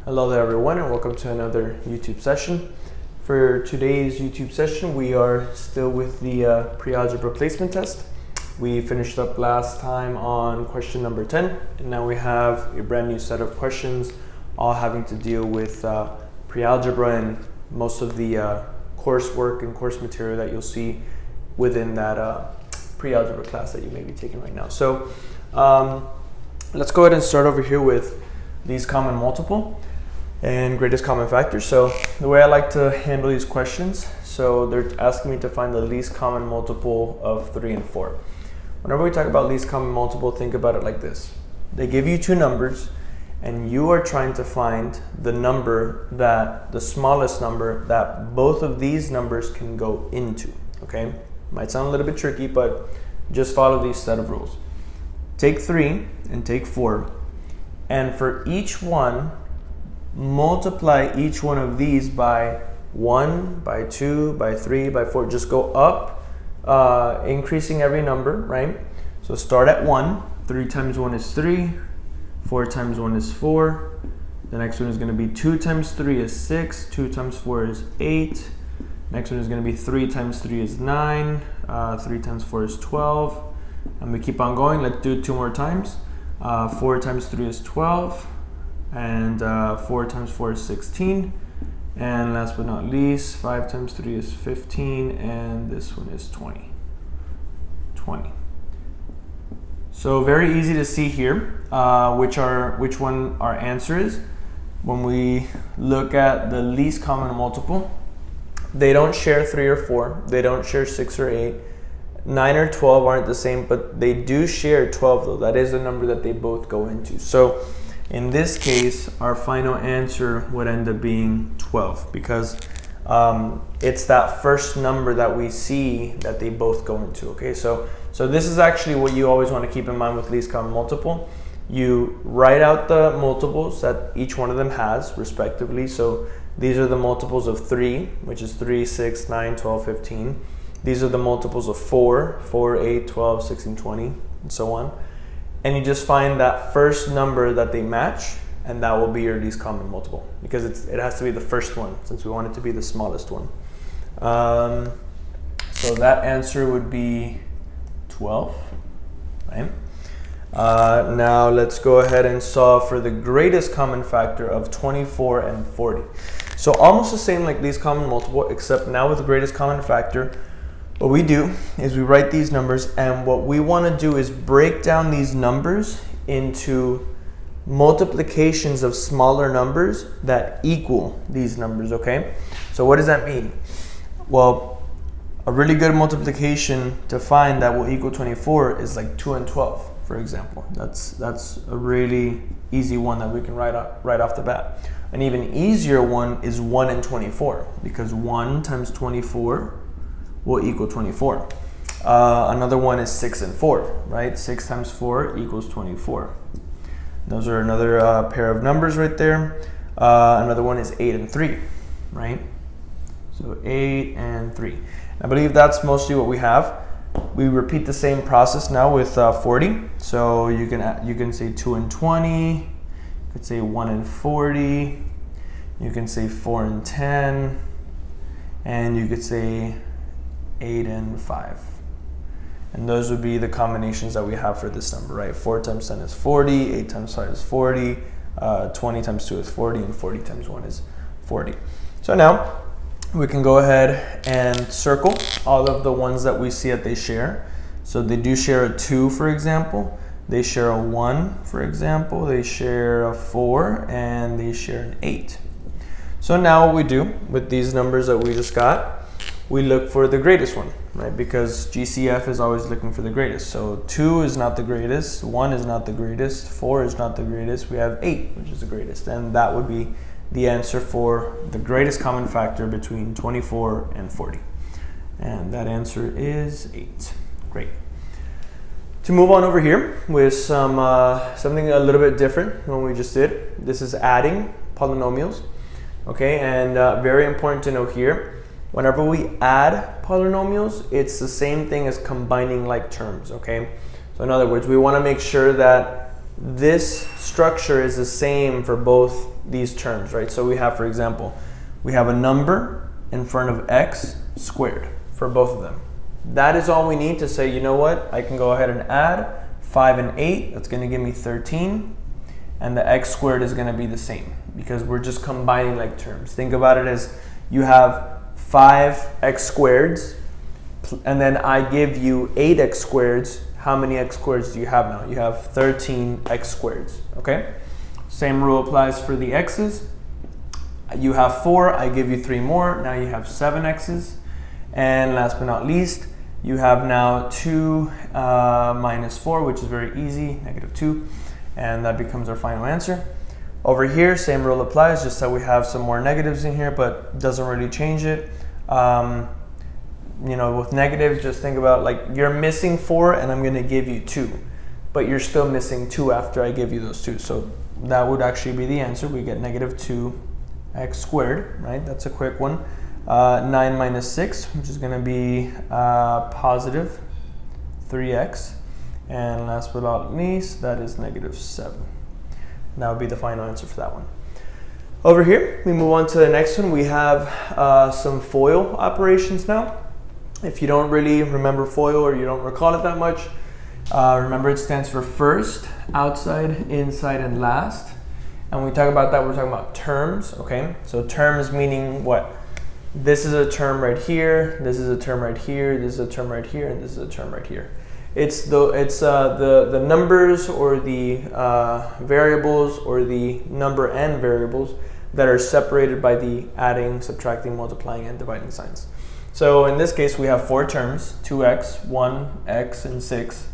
Hello there everyone, and welcome to another YouTube session. For today's YouTube session, we are still with the pre-algebra placement test. We finished up last time on question number 10, and now we have a brand new set of questions, all having to deal with pre-algebra and most of the coursework and course material that you'll see within that pre-algebra class that you may be taking right now. So let's go ahead and start over here with least common multiple and greatest common factor. So the way I like to handle these questions, so they're asking me to find the least common multiple of 3 and 4. Whenever we talk about least common multiple, think about it like this. They give you two numbers and you are trying to find the smallest number that both of these numbers can go into, okay? Might sound a little bit tricky, but just follow these set of rules. Take 3 and take 4, and for each one, multiply each one of these by 1, by 2, by 3, by 4. Just go up, increasing every number, right? So start at 1. 3 times 1 is 3. 4 times 1 is 4. The next one is going to be 2 times 3 is 6. 2 times 4 is 8. Next one is going to be 3 times 3 is 9. 3 times 4 is 12. And we keep on going. Let's do it 2 more times. 4 times 3 is 12. And 4 times 4 is 16. And last but not least, 5 times 3 is 15. And this one is 20. So very easy to see here which one our answer is. When we look at the least common multiple, they don't share 3 or 4. They don't share 6 or 8. 9 or 12 aren't the same, but they do share 12 though. That is the number that they both go into. So in this case, our final answer would end up being 12 because it's that first number that we see that they both go into, okay? So this is actually what you always want to keep in mind with least common multiple. You write out the multiples that each one of them has respectively. So these are the multiples of 3, which is 3, 6, 9, 12, 15. These are the multiples of 4, 4, 8, 12, 16, 20, and so on. And you just find that first number that they match, and that will be your least common multiple because it has to be the first one since we want it to be the smallest one. So that answer would be 12, right? Now let's go ahead and solve for the greatest common factor of 24 and 40. So almost the same like least common multiple, except now with the greatest common factor, what we do is we write these numbers, and what we want to do is break down these numbers into multiplications of smaller numbers that equal these numbers, okay? So what does that mean? Well, a really good multiplication to find that will equal 24 is like 2 and 12, for example. That's a really easy one that we can write off the bat. An even easier one is 1 and 24, because 1 times 24 will equal 24. Another one is 6 and 4, right? 6 times 4 equals 24. Those are another pair of numbers right there. Another one is 8 and 3, right? So 8 and 3. I believe that's mostly what we have. We repeat the same process now with 40. So you can say 2 and 20. You could say 1 and 40. You can say 4 and 10. And you could say 8 and 5. And those would be the combinations that we have for this number, right? 4 times 10 is 40, 8 times 5 is 40, 20 times 2 is 40, and 40 times 1 is 40. So now we can go ahead and circle all of the ones that we see that they share. So they do share a 2, for example. They share a 1, for example. They share a 4, and they share an 8. So now what we do with these numbers that we just got, we look for the greatest one, right? Because GCF is always looking for the greatest. So 2 is not the greatest, 1 is not the greatest, 4 is not the greatest. We have 8, which is the greatest. And that would be the answer for the greatest common factor between 24 and 40. And that answer is 8. Great. To move on over here with something a little bit different than what we just did. This is adding polynomials. Okay, and very important to know here, whenever we add polynomials, it's the same thing as combining like terms, okay? So in other words, we want to make sure that this structure is the same for both these terms, right? So we have, for example, we have a number in front of x squared for both of them. That is all we need to say, you know what, I can go ahead and add 5 and 8, that's going to give me 13, and the x squared is going to be the same because we're just combining like terms. Think about it as you have 5x squareds, and then I give you 8x squareds. How many x squareds do you have now? You have 13x squareds, okay? Same rule applies for the x's. You have 4, I give you 3 more, now you have 7 x's. And last but not least, you have now 2 minus 4, which is very easy, -2, and that becomes our final answer. Over here, same rule applies, just that we have some more negatives in here, but doesn't really change it. You know, with negatives, just think about like you're missing 4 and I'm gonna give you 2, but you're still missing 2 after I give you those 2. So that would actually be the answer. We get -2x squared, right? That's a quick one. 9 minus 6, which is gonna be positive 3x. And last but not least, that is -7. That would be the final answer for that one. Over here, we move on to the next one. We have some FOIL operations now. If you don't really remember FOIL or you don't recall it that much, remember it stands for first, outside, inside, and last. And when we talk about that, we're talking about terms, okay? So terms meaning what? This is a term right here, this is a term right here, this is a term right here, and this is a term right here. It's the numbers or the variables or the number and variables that are separated by the adding, subtracting, multiplying, and dividing signs. So in this case, we have 4 terms, 2x, 1x, and 6,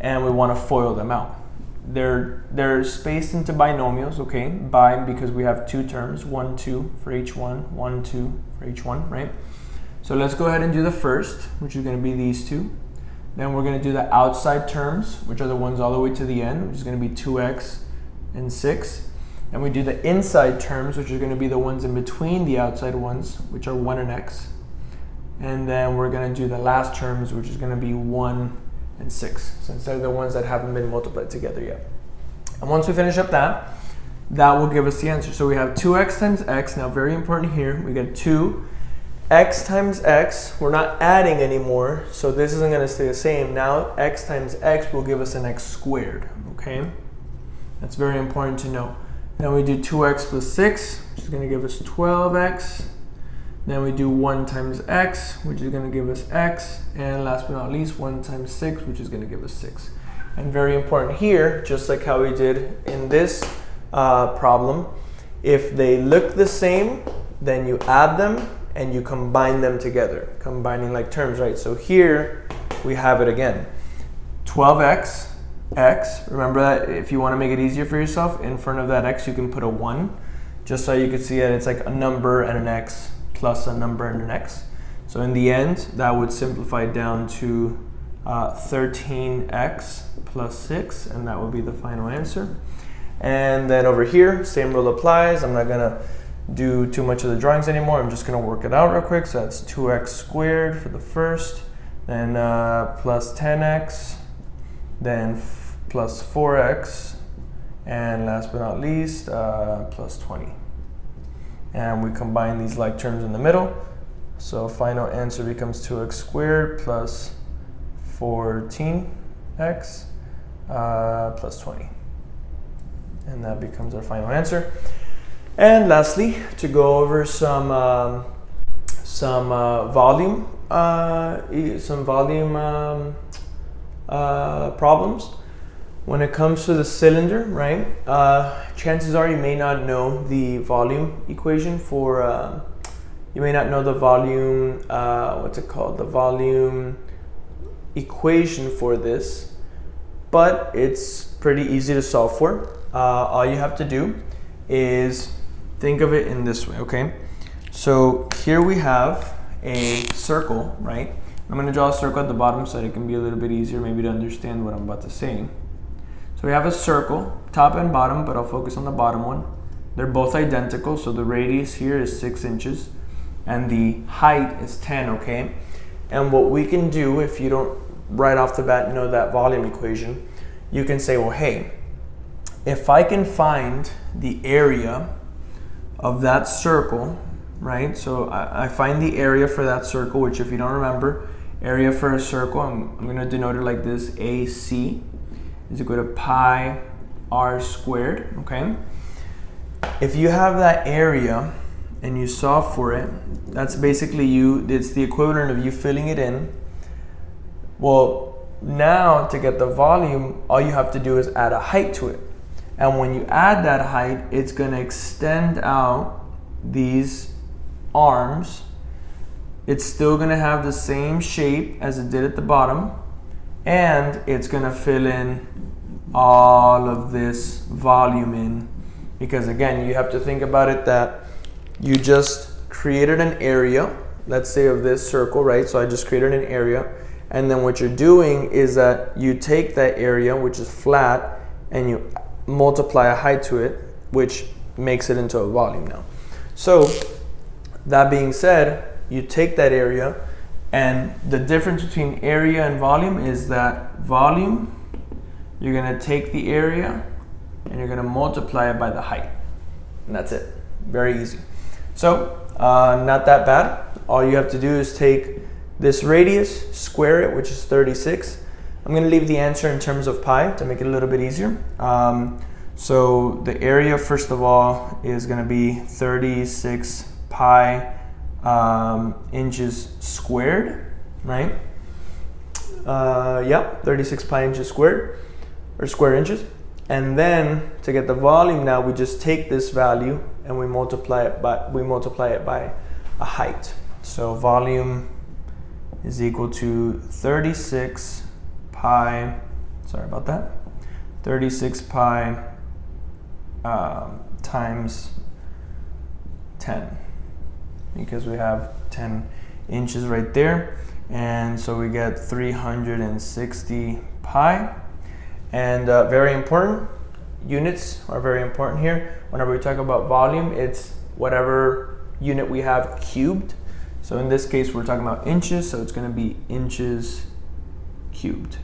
and we want to FOIL them out. They're spaced into binomials, okay? Bi because we have 2 terms, 1, 2 for each one, 1, 2 for each one, right? So let's go ahead and do the first, which is going to be these 2. Then we're going to do the outside terms, which are the ones all the way to the end, which is going to be 2x and 6. And we do the inside terms, which are going to be the ones in between the outside ones, which are 1 and x. And then we're going to do the last terms, which is going to be 1 and 6, since they're the ones that haven't been multiplied together yet. And once we finish up that will give us the answer. So we have 2x times x. Now, very important here, we get 2x times x. We're not adding anymore, so this isn't going to stay the same. Now, x times x will give us an x squared, okay? That's very important to know. Then we do 2x plus 6, which is going to give us 12x. Then we do 1 times x, which is going to give us x. And last but not least, 1 times 6, which is going to give us 6. And very important here, just like how we did in this problem, if they look the same, then you add them and you combine them together, combining like terms, right? So here we have it again. 12x, x. Remember that if you want to make it easier for yourself, in front of that x you can put a 1, just so you can see that it's like a number and an x plus a number and an x. So in the end, that would simplify down to 13x plus 6, and that would be the final answer. And then over here, same rule applies. I'm not gonna do too much of the drawings anymore. I'm just gonna work it out real quick. So that's 2x squared for the first, then plus 10x, then plus 4x, and last but not least, plus 20. And we combine these like terms in the middle. So final answer becomes 2x squared plus 14x plus 20. And that becomes our final answer. And lastly, to go over some volume problems. When it comes to the cylinder, right, chances are you may not know the volume equation for, you may not know the volume, the volume equation for this, but it's pretty easy to solve for. All you have to do is think of it in this way, okay? So here we have a circle, right? I'm going to draw a circle at the bottom so that it can be a little bit easier maybe to understand what I'm about to say. So we have a circle, top and bottom, but I'll focus on the bottom one. They're both identical, so the radius here is 6 inches and the height is 10, okay? And what we can do, if you don't right off the bat know that volume equation, you can say, well, hey, if I can find the area of that circle, right? So I find the area for that circle, which if you don't remember, area for a circle, I'm going to denote it like this: AC is equal to pi r squared, okay? If you have that area and you solve for it, that's basically it's the equivalent of you filling it in. Well, now to get the volume, all you have to do is add a height to it. And when you add that height, it's going to extend out these arms. It's still going to have the same shape as it did at the bottom, and it's going to fill in all of this volume in, because again, you have to think about it that you just created an area, let's say of this circle, right? So I just created an area, and then what you're doing is that you take that area, which is flat, and you multiply a height to it, which makes it into a volume now. So that being said, you take that area, and the difference between area and volume is that volume, you're going to take the area and you're going to multiply it by the height, and that's it. Very easy. So not that bad. All you have to do is take this radius, square it, which is 36. I'm going to leave the answer in terms of pi to make it a little bit easier. So the area, first of all, is going to be 36 pi inches squared, right? Yep, 36 pi inches squared, or square inches. And then to get the volume, now we just take this value and we multiply it by a height. So volume is equal to 36 pi, sorry about that, 36 pi times 10, because we have 10 inches right there, and so we get 360 pi. And very important, units are very important here. Whenever we talk about volume, it's whatever unit we have cubed. So in this case, we're talking about inches, so it's going to be inches cubed.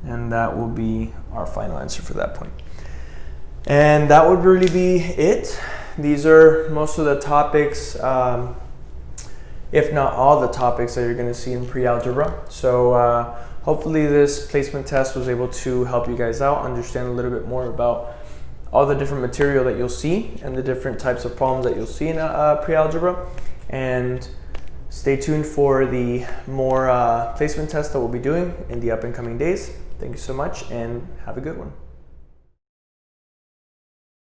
And that will be our final answer for that point. And that would really be it. These are most of the topics, if not all the topics that you're going to see in pre-algebra. So hopefully this placement test was able to help you guys out, understand a little bit more about all the different material that you'll see and the different types of problems that you'll see in pre-algebra. And stay tuned for the more placement tests that we'll be doing in the up and coming days. Thank you so much and have a good one.